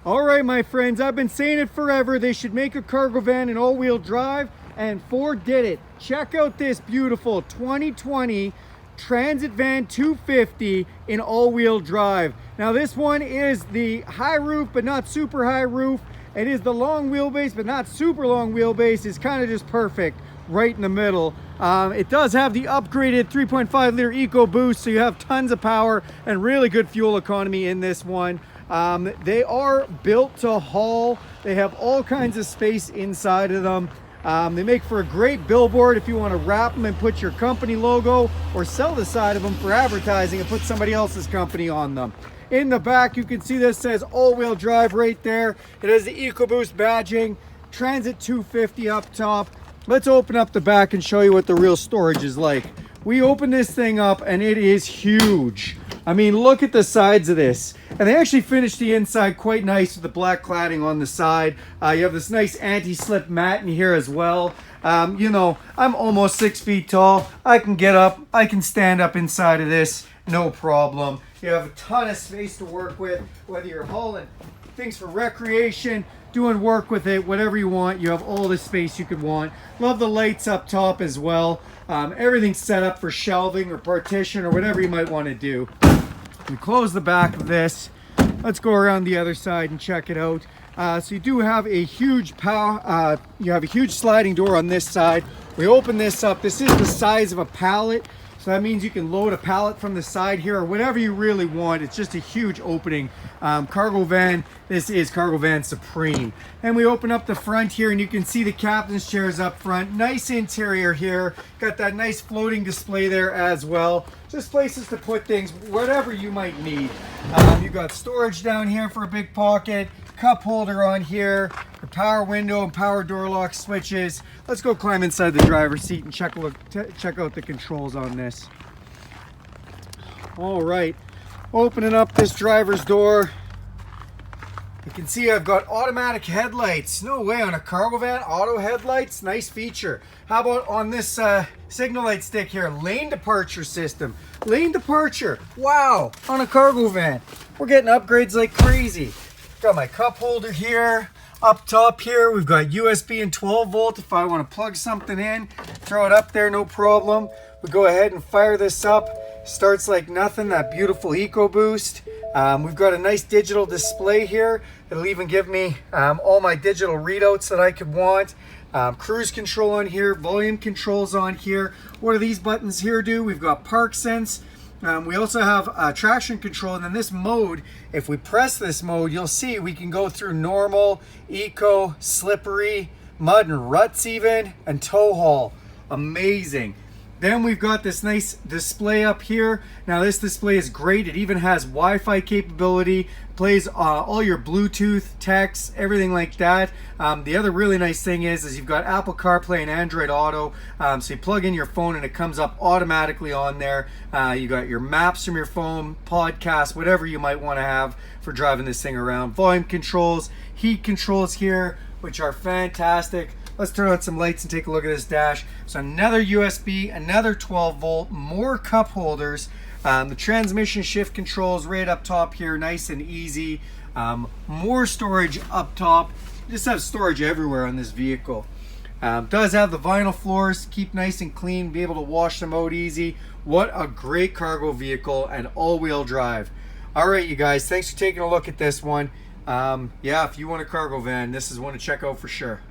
All right, my friends, I've been saying it forever. They should make a cargo van in all-wheel drive, and Ford did it. Check out this beautiful 2020 Transit Van 250 in all-wheel drive. Now this one is the high roof, but not super high roof. It is the long wheelbase, but not super long wheelbase. It's kind of just perfect right in the middle. It does have the upgraded 3.5 liter EcoBoost, so you have tons of power and really good fuel economy in this one. They are built to haul. They have all kinds of space inside of them. They make for a great billboard if you want to wrap them and put your company logo, or sell the side of them for advertising and put somebody else's company on them. In the back, you can see this says all-wheel drive right there. It has the EcoBoost badging, Transit 250 up top. Let's open up the back and show you what the real storage is like. We open this thing up and it is huge. I mean, look at the sides of this. And they actually finished the inside quite nice with the black cladding on the side. You have this nice anti-slip mat in here as well. You know, I'm almost 6 feet tall. I can get up, I can stand up inside of this, no problem. You have a ton of space to work with, whether you're hauling things for recreation, doing work with it, whatever you want. You have all the space you could want. Love the lights up top as well. Everything's set up for shelving or partition or whatever you might want to do. We close the back of this. Let's go around the other side and check it out. So you do have a huge you have a huge sliding door on this side. We open this up. This is the size of a pallet. So that means you can load a pallet from the side here or whatever you really want. It's just a huge opening. Cargo van, this is Cargo Van Supreme. And we open up the front here and you can see the captain's chairs up front. Nice interior here. Got that nice floating display there as well. Just places to put things, whatever you might need. You've got storage down here for a big pocket. Cup holder on here, your power window and power door lock switches. Let's go climb inside the driver's seat and check out the controls on this. All right, opening up this driver's door. You can see I've got automatic headlights. No way, on a cargo van, auto headlights, nice feature. How about on this signal light stick here, lane departure system. Lane departure, wow, on a cargo van. We're getting upgrades like crazy. Got my cup holder here. Up top here, we've got USB and 12 volt. If I want to plug something in, throw it up there, no problem. We go ahead and fire this up. Starts like nothing, that beautiful EcoBoost. We've got a nice digital display here. It'll even give me all my digital readouts that I could want. Cruise control on here, volume controls on here. What do these buttons here do? We've got park sense. We also have traction control, and then this mode, if we press this mode, you'll see we can go through normal, eco, slippery, mud and ruts even, and tow haul. Amazing. Then we've got this nice display up here. Now this display is great. It even has Wi-Fi capability, plays all your Bluetooth, text, everything like that. The other really nice thing is you've got Apple CarPlay and Android Auto. So you plug in your phone and it comes up automatically on there. You got your maps from your phone, podcasts, whatever you might want to have for driving this thing around. Volume controls, heat controls here, which are fantastic. Let's turn on some lights and take a look at this dash. So another USB, another 12 volt, more cup holders. The transmission shift controls right up top here, nice and easy. More storage up top. You just have storage everywhere on this vehicle. Does have the vinyl floors, keep nice and clean, be able to wash them out easy. What a great cargo vehicle and all-wheel drive. All right, you guys, thanks for taking a look at this one. Yeah, if you want a cargo van, this is one to check out for sure.